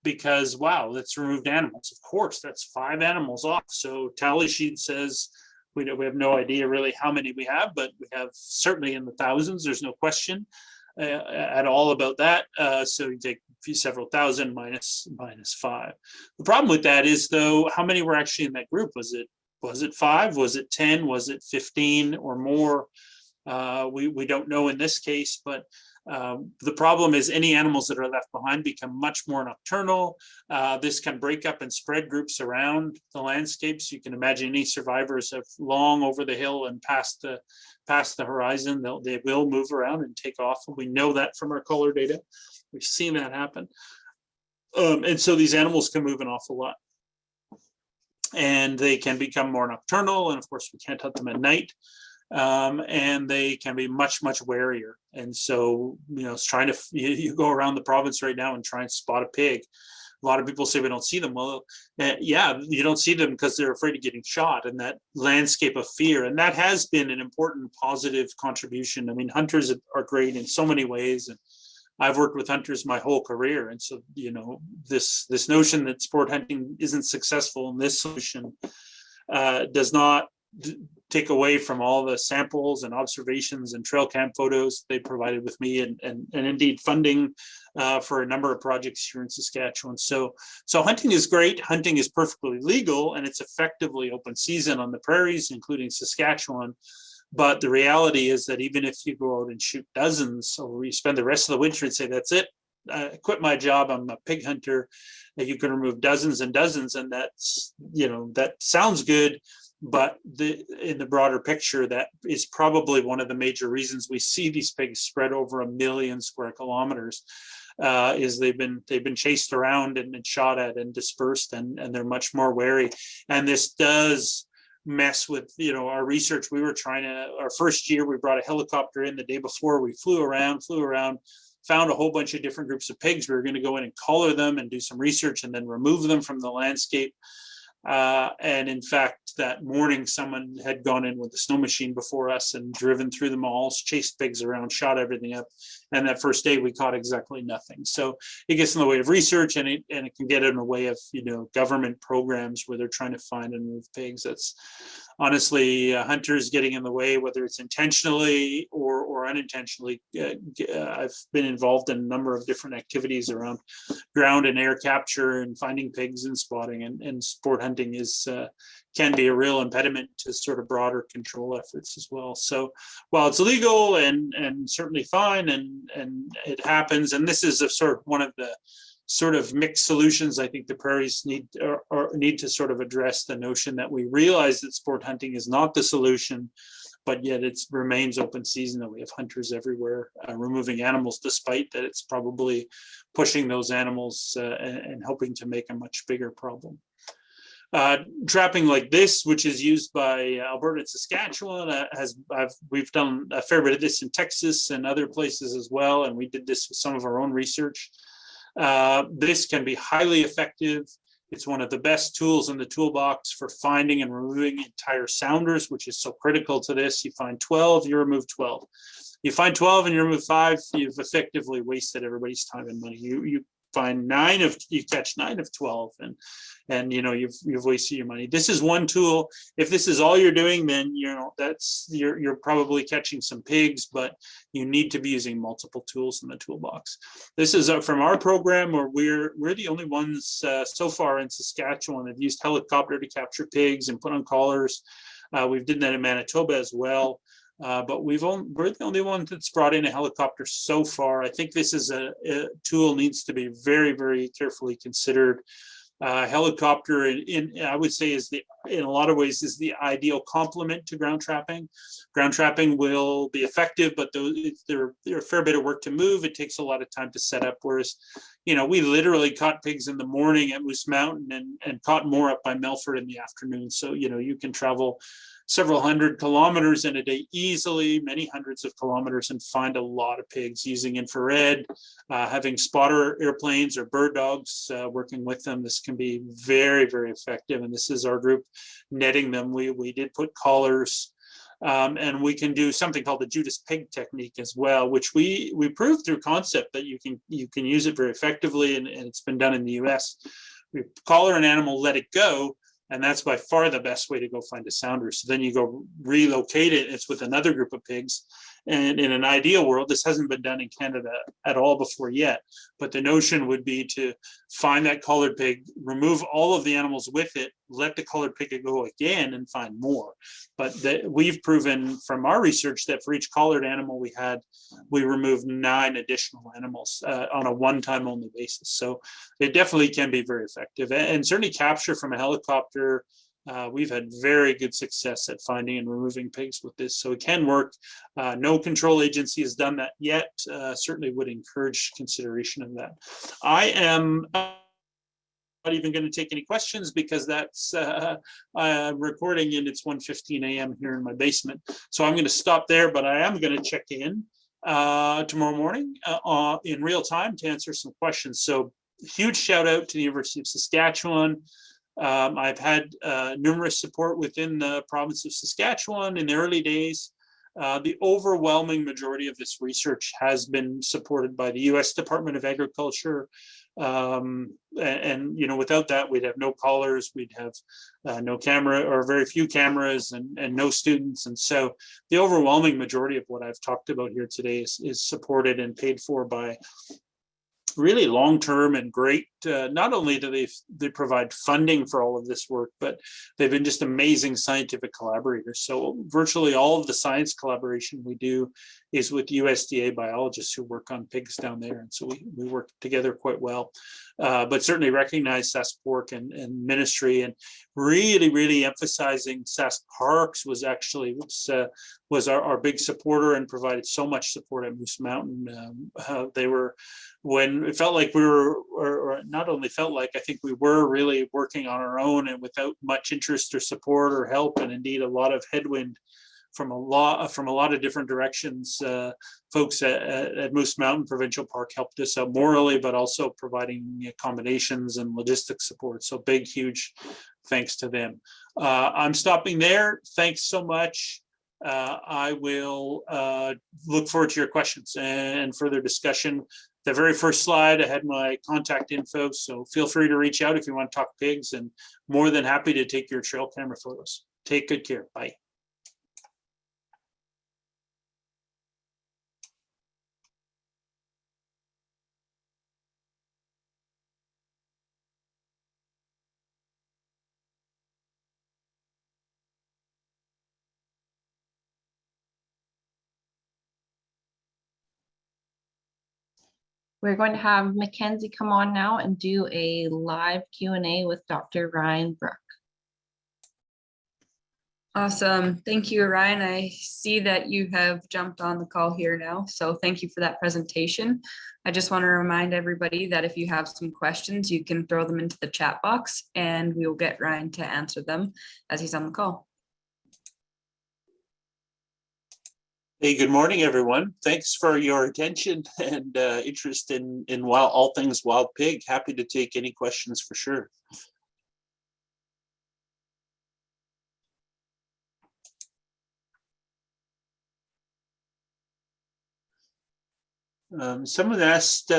because, wow, that's removed animals. Of course, that's 5 animals off. So tally sheet says we have no idea really how many we have, but we have certainly in the thousands. There's no question at all about that. So you take several thousand minus 5. The problem with that is, though, how many were actually in that group? Was it 5? Was it 10? Was it 15 or more? We don't know in this case, but the problem is any animals that are left behind become much more nocturnal. This can break up and spread groups around the landscapes. You can imagine any survivors have long over the hill and past the horizon. They will move around and take off. We know that from our color data. We've seen that happen. And so these animals can move an awful lot. And they can become more nocturnal. And of course, we can't hunt them at night. And they can be much, much warier. And so, it's trying to, you go around the province right now and try and spot a pig. A lot of people say we don't see them. Well, yeah, you don't see them because they're afraid of getting shot, and that landscape of fear. And that has been an important positive contribution. I mean, hunters are great in so many ways. And I've worked with hunters my whole career. And so, this notion that sport hunting isn't successful in this solution does not take away from all the samples and observations and trail cam photos they provided with me, and indeed funding for a number of projects here in Saskatchewan. So hunting is great. Hunting is perfectly legal, and it's effectively open season on the prairies, including Saskatchewan. But the reality is that even if you go out and shoot dozens, or you spend the rest of the winter and say, that's it, I quit my job, I'm a pig hunter, you can remove dozens and dozens, and that's, that sounds good. But in the broader picture, that is probably one of the major reasons we see these pigs spread over 1 million square kilometers, is they've been chased around and shot at and dispersed, and they're much more wary. And this does mess with our research. Our first year we brought a helicopter in the day before. We flew around, found a whole bunch of different groups of pigs. We were going to go in and color them and do some research and then remove them from the landscape. And in fact, that morning, someone had gone in with a snow machine before us and driven through them all, chased pigs around, shot everything up. And that first day we caught exactly nothing. So it gets in the way of research, and it can get in the way of, government programs where they're trying to find and move pigs. That's honestly hunters getting in the way, whether it's intentionally or unintentionally. I've been involved in a number of different activities around ground and air capture and finding pigs and spotting, and sport hunting can be a real impediment to sort of broader control efforts as well. So while it's legal and certainly fine, and it happens, and this is one of the sort of mixed solutions, I think the prairies need to sort of address the notion that we realize that sport hunting is not the solution, but yet it remains open season, and we have hunters everywhere removing animals, despite that it's probably pushing those animals and hoping to make a much bigger problem. Trapping like this, which is used by Alberta and Saskatchewan, we've done a fair bit of this in Texas and other places as well, and we did this with some of our own research. This can be highly effective. It's one of the best tools in the toolbox for finding and removing entire sounders, which is so critical to this. You find 12, you remove 12. You find 12 and you remove 5, you've effectively wasted everybody's time and money. You find you catch 9 of 12, and you know, you've wasted your money. This is one tool. If this is all you're doing, then you know you're probably catching some pigs, but you need to be using multiple tools in the toolbox. This is from our program, where we're the only ones so far in Saskatchewan that have used helicopter to capture pigs and put on collars. We've done that in Manitoba as well. But we're the only one that's brought in a helicopter so far. I think this is a tool needs to be very, very carefully considered. Helicopter, I would say, in a lot of ways is the ideal complement to ground trapping. Ground trapping will be effective, but they're a fair bit of work to move. It takes a lot of time to set up. Whereas, you know, we literally caught pigs in the morning at Moose Mountain and caught more up by Melfort in the afternoon. So, you know, you can travel several hundred kilometers in a day easily, many hundreds of kilometers, and find a lot of pigs using infrared, having spotter airplanes or bird dogs working with them. This can be very, very effective. And this is our group netting them. We did put collars, and we can do something called the Judas pig technique as well, which we proved through concept that you can use it very effectively, and it's been done in the US. We collar an animal, let it go, and that's by far the best way to go find a sounder. So then you go relocate it. It's with another group of pigs. And in an ideal world, this hasn't been done in Canada at all before yet. But the notion would be to find that collared pig, remove all of the animals with it, let the collared pig go again and find more. But we've proven from our research that for each collared animal we removed 9 additional animals on a one-time only basis. So it definitely can be very effective. And certainly capture from a helicopter, we've had very good success at finding and removing pigs with this. So it can work. No control agency has done that yet. Certainly would encourage consideration of that. I am not even going to take any questions because that's recording and it's 1:15 a.m. here in my basement. So I'm going to stop there, but I am going to check in tomorrow morning in real time to answer some questions. So huge shout out to the University of Saskatchewan. I've had numerous support within the province of Saskatchewan in the early days. The overwhelming majority of this research has been supported by the US Department of Agriculture. And you know, without that, we'd have no collars, we'd have no camera or very few cameras and no students. And so the overwhelming majority of what I've talked about here today is supported and paid for by really long-term and great. Not only do they provide funding for all of this work, but they've been just amazing scientific collaborators. So virtually all of the science collaboration we do is with USDA biologists who work on pigs down there. And so we work together quite well. But certainly recognize SaskPork and ministry, and really emphasizing Sask Parks was actually was our big supporter and provided so much support at Moose Mountain. They were, when it felt like we were, or not only felt like, I think we were really working on our own and without much interest or support or help, and indeed a lot of headwind from a lot of different directions. Folks at Moose Mountain Provincial Park helped us out morally, but also providing accommodations and logistics support. So big, huge thanks to them. I'm stopping there. Thanks so much. I will look forward to your questions and further discussion. The very first slide, I had my contact info, so feel free to reach out if you want to talk pigs, and more than happy to take your trail camera photos. Take good care. Bye. We're going to have Mackenzie come on now and do a live Q&A with Dr. Ryan Brook. Awesome. Thank you, Ryan. I see that you have jumped on the call here now, so thank you for that presentation. I just want to remind everybody that if you have some questions, you can throw them into the chat box and we will get Ryan to answer them as he's on the call. Hey, good morning, everyone. Thanks for your attention and interest in all things wild pig. Happy to take any questions for sure. Someone asked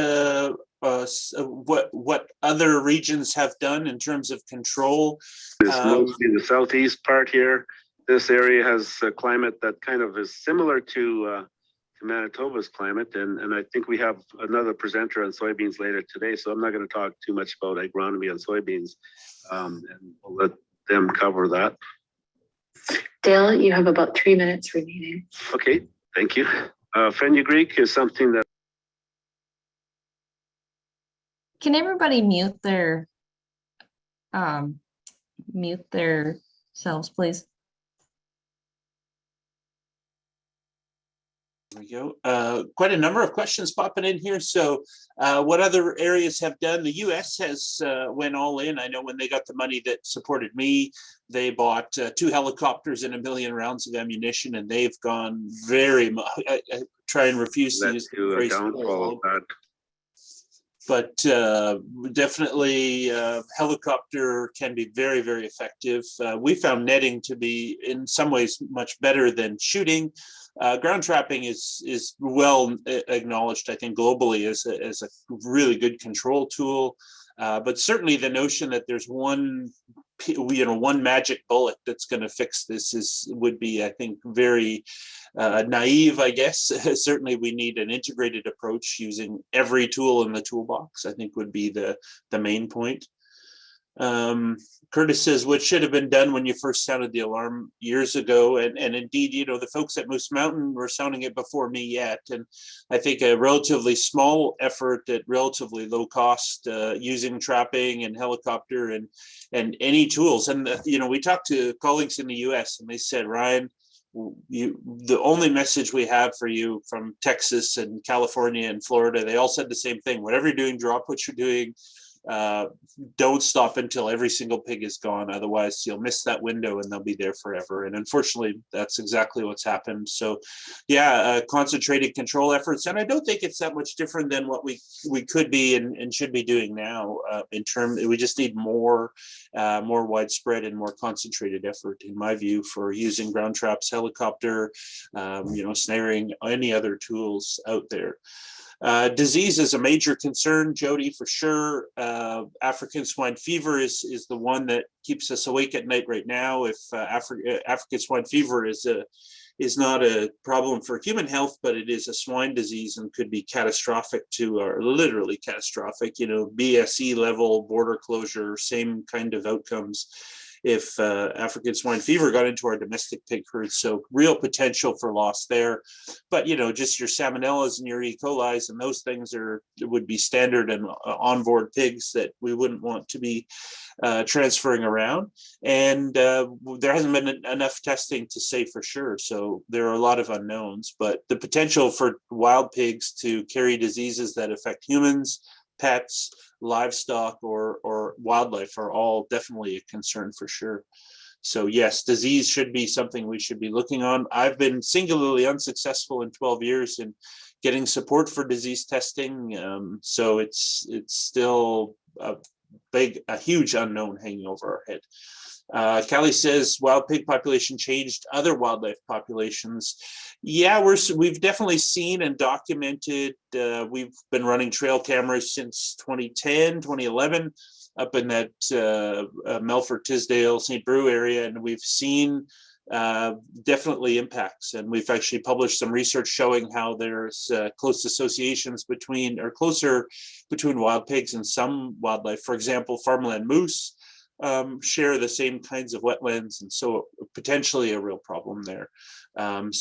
what other regions have done in terms of control. It's mostly the southeast part here. This area has a climate that kind of is similar to Manitoba's climate, and I think we have another presenter on soybeans later today, so I'm not going to talk too much about agronomy on soybeans, and we'll let them cover that. Dale, you have about 3 minutes remaining. Okay, thank you. Fenugreek is something that Can everybody mute themselves, please? There we go. Quite a number of questions popping in here. So what other areas have done? The US has went all in. I know when they got the money that supported me, they bought 2 helicopters and 1 million rounds of ammunition, and they've gone very much. I try and refuse to led use the to a phrase, downfall of that. but definitely helicopter can be very, very effective. We found netting to be in some ways much better than shooting. Ground trapping is well acknowledged, I think, globally as a really good control tool. But certainly the notion that there's one magic bullet that's going to fix this would be, I think, very naive, I guess. Certainly we need an integrated approach using every tool in the toolbox, I think would be the main point. Curtis says, what should have been done when you first sounded the alarm years ago? And indeed, the folks at Moose Mountain were sounding it before me yet. And I think a relatively small effort at relatively low cost, using trapping and helicopter and any tools. And, we talked to colleagues in the US and they said, Ryan, the only message we have for you from Texas and California and Florida, they all said the same thing. Whatever you're doing, drop what you're doing. Don't stop until every single pig is gone. Otherwise, you'll miss that window and they'll be there forever. And unfortunately, that's exactly what's happened. So, yeah, concentrated control efforts. And I don't think it's that much different than what we could be and should be doing now. We just need more widespread and more concentrated effort, in my view, for using ground traps, helicopter, snaring, any other tools out there. Disease is a major concern, Jody, for sure. African swine fever is the one that keeps us awake at night right now. If African swine fever is not a problem for human health, but it is a swine disease and could be catastrophic or literally catastrophic, BSE level, border closure, same kind of outcomes if African swine fever got into our domestic pig herds. So real potential for loss there. But, just your salmonellas and your E. coli's and those things would be standard and onboard pigs that we wouldn't want to be transferring around. And there hasn't been enough testing to say for sure. So there are a lot of unknowns, but the potential for wild pigs to carry diseases that affect humans, pets, livestock, or wildlife are all definitely a concern for sure. So yes, disease should be something we should be looking on. I've been singularly unsuccessful in 12 years in getting support for disease testing. So it's still a huge unknown hanging over our head. Callie says, wild pig population changed other wildlife populations. Yeah, we've definitely seen and documented. We've been running trail cameras since 2011 up in that Melfort, Tisdale, St. Brew area, and we've seen definitely impacts. And we've actually published some research showing how there's close associations between wild pigs and some wildlife. For example, farmland moose share the same kinds of wetlands, and so potentially a real problem there. And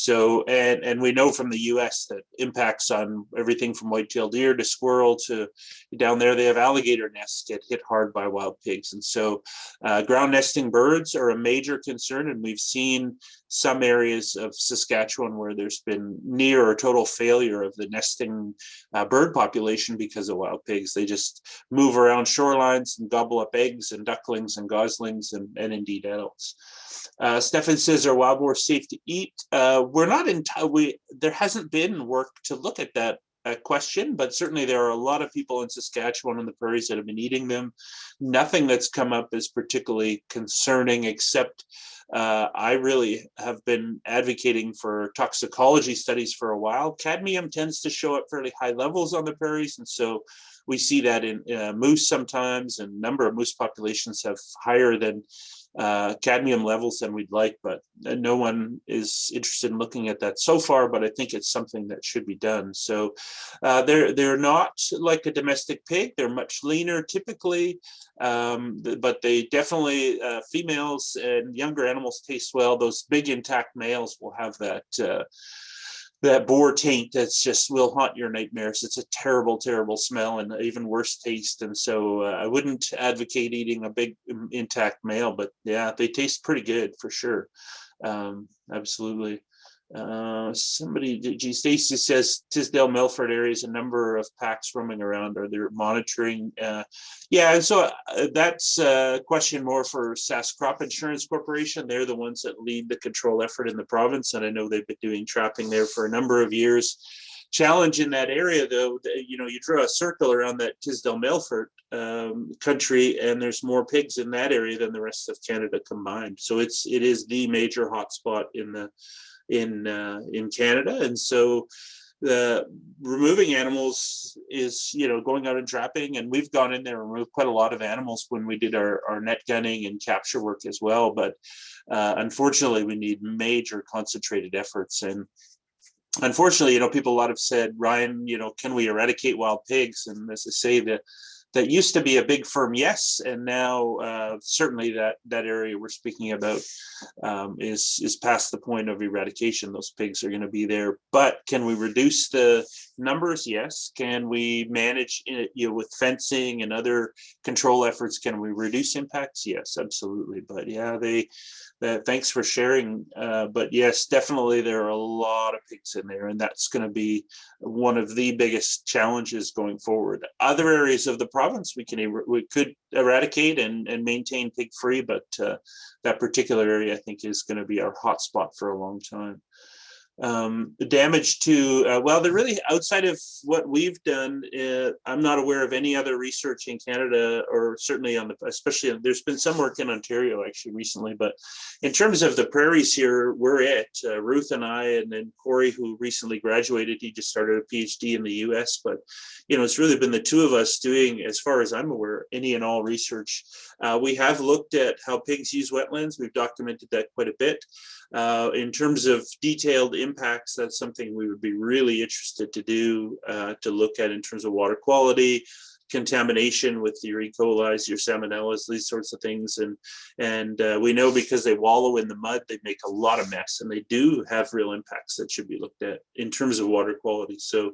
we know from the US that impacts on everything from white-tailed deer to squirrel to down there, they have alligator nests get hit hard by wild pigs. And so ground nesting birds are a major concern. And we've seen some areas of Saskatchewan where there's been near or total failure of the nesting bird population because of wild pigs. They just move around shorelines and gobble up eggs and ducklings and goslings and indeed adults. Stefan says, are wild boars safe to eat? There hasn't been work to look at that question, but certainly there are a lot of people in Saskatchewan on the prairies that have been eating them. Nothing that's come up is particularly concerning, except I really have been advocating for toxicology studies for a while. Cadmium tends to show up fairly high levels on the prairies, and so we see that in moose sometimes, and a number of moose populations have higher than cadmium levels than we'd like, but no one is interested in looking at that so far, but I think it's something that should be done. So they're not like a domestic pig. They're much leaner typically, but they definitely, females and younger animals taste well. Those big intact males will have that boar taint that's just will haunt your nightmares. It's a terrible, terrible smell and even worse taste. And so I wouldn't advocate eating a big intact male, but yeah, they taste pretty good for sure. Absolutely. Stacy says Tisdale Milford area is a number of packs roaming around. Are they monitoring? Yeah, and so that's a question more for Sask Crop Insurance Corporation. They're the ones that lead the control effort in the province, and I know they've been doing trapping there for a number of years. Challenge in that area, though, you know, you draw a circle around that Tisdale Milford country, and there's more pigs in that area than the rest of Canada combined. So it is the major hotspot in Canada, and so the removing animals is, you know, going out and trapping, and we've gone in there and removed quite a lot of animals when we did our net gunning and capture work as well. But unfortunately, we need major concentrated efforts. And unfortunately, you know, a lot have said, Ryan, you know, can we eradicate wild pigs? And as I say, that used to be a big firm yes, and now certainly that area we're speaking about is past the point of eradication. Those pigs are going to be there, but can we reduce the numbers? Yes. Can we manage it, you know, with fencing and other control efforts? Can we reduce impacts? Yes, absolutely. But yeah, thanks for sharing. But yes, definitely there are a lot of pigs in there, and that's going to be one of the biggest challenges going forward. Other areas of the province we could eradicate and maintain pig free, but that particular area I think is going to be our hotspot for a long time. The damage to, well, they're really outside of what we've done. I'm not aware of any other research in Canada, or certainly especially there's been some work in Ontario actually recently, but in terms of the prairies here, we're Ruth and I, and then Corey, who recently graduated, he just started a PhD in the US, but you know, it's really been the two of us doing, as far as I'm aware, any and all research. We have looked at how pigs use wetlands. We've documented that quite a bit. In terms of detailed impacts, that's something we would be really interested to do, to look at in terms of water quality, contamination with your E. coli, your salmonellas, these sorts of things. And we know because they wallow in the mud, they make a lot of mess, and they do have real impacts that should be looked at in terms of water quality. So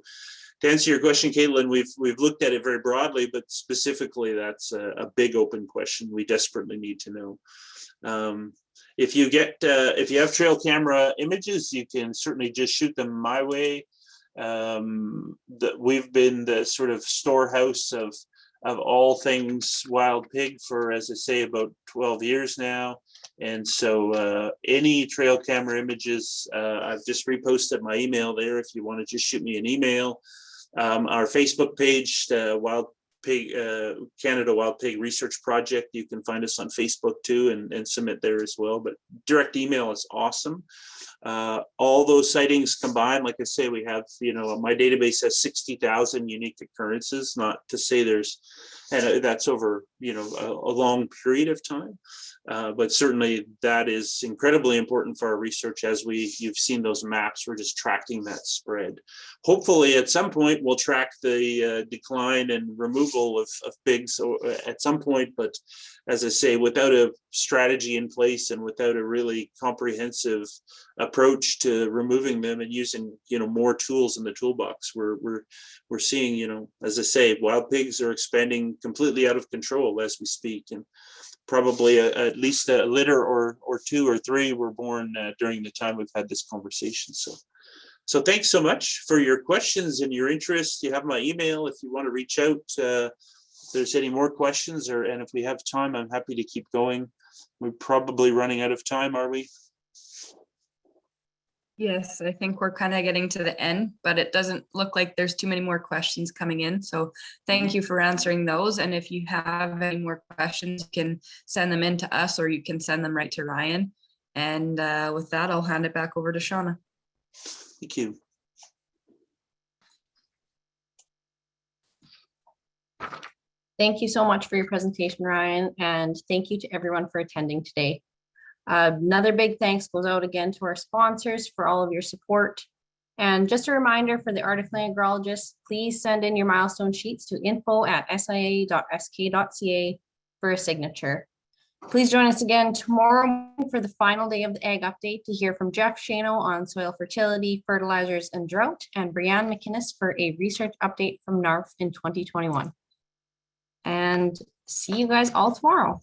to answer your question, Caitlin, we've looked at it very broadly, but specifically that's a big open question we desperately need to know. If you have trail camera images, you can certainly just shoot them my way. We've been the sort of storehouse of all things wild pig for, as I say, about 12 years now. And so any trail camera images, I've just reposted my email there if you want to just shoot me an email. Our Facebook page, Wild Pig Canada Wild Pig Research Project, you can find us on Facebook too, and submit there as well. But direct email is awesome. All those sightings combined, like I say, we have, you know, my database has 60,000 unique occurrences, not to say there's, and that's over, you know, a long period of time. But certainly that is incredibly important for our research. As you've seen those maps, we're just tracking that spread. Hopefully at some point we'll track the decline and removal of pigs at some point, but as I say, without a strategy in place and without a really comprehensive approach to removing them and using, you know, more tools in the toolbox, we're seeing, you know, as I say, wild pigs are expanding completely out of control as we speak, and probably at least a litter or two or three were born during the time we've had this conversation. So thanks so much for your questions and your interest. You have my email if you want to reach out. If there's any more questions, and if we have time, I'm happy to keep going. We're probably running out of time, are we? Yes, I think we're kind of getting to the end, but it doesn't look like there's too many more questions coming in. So thank you for answering those. And if you have any more questions, you can send them in to us or you can send them right to Ryan. And with that, I'll hand it back over to Shauna. Thank you. Thank you so much for your presentation, Ryan, and thank you to everyone for attending today. Another big thanks goes out again to our sponsors for all of your support. And just a reminder for the Arctic land agrologists, please send in your milestone sheets to info@sia.sk.ca for a signature. Please join us again tomorrow for the final day of the Ag Update to hear from Jeff Shano on soil fertility, fertilizers, and drought, and Brianne McInnes for a research update from NARF in 2021. And see you guys all tomorrow.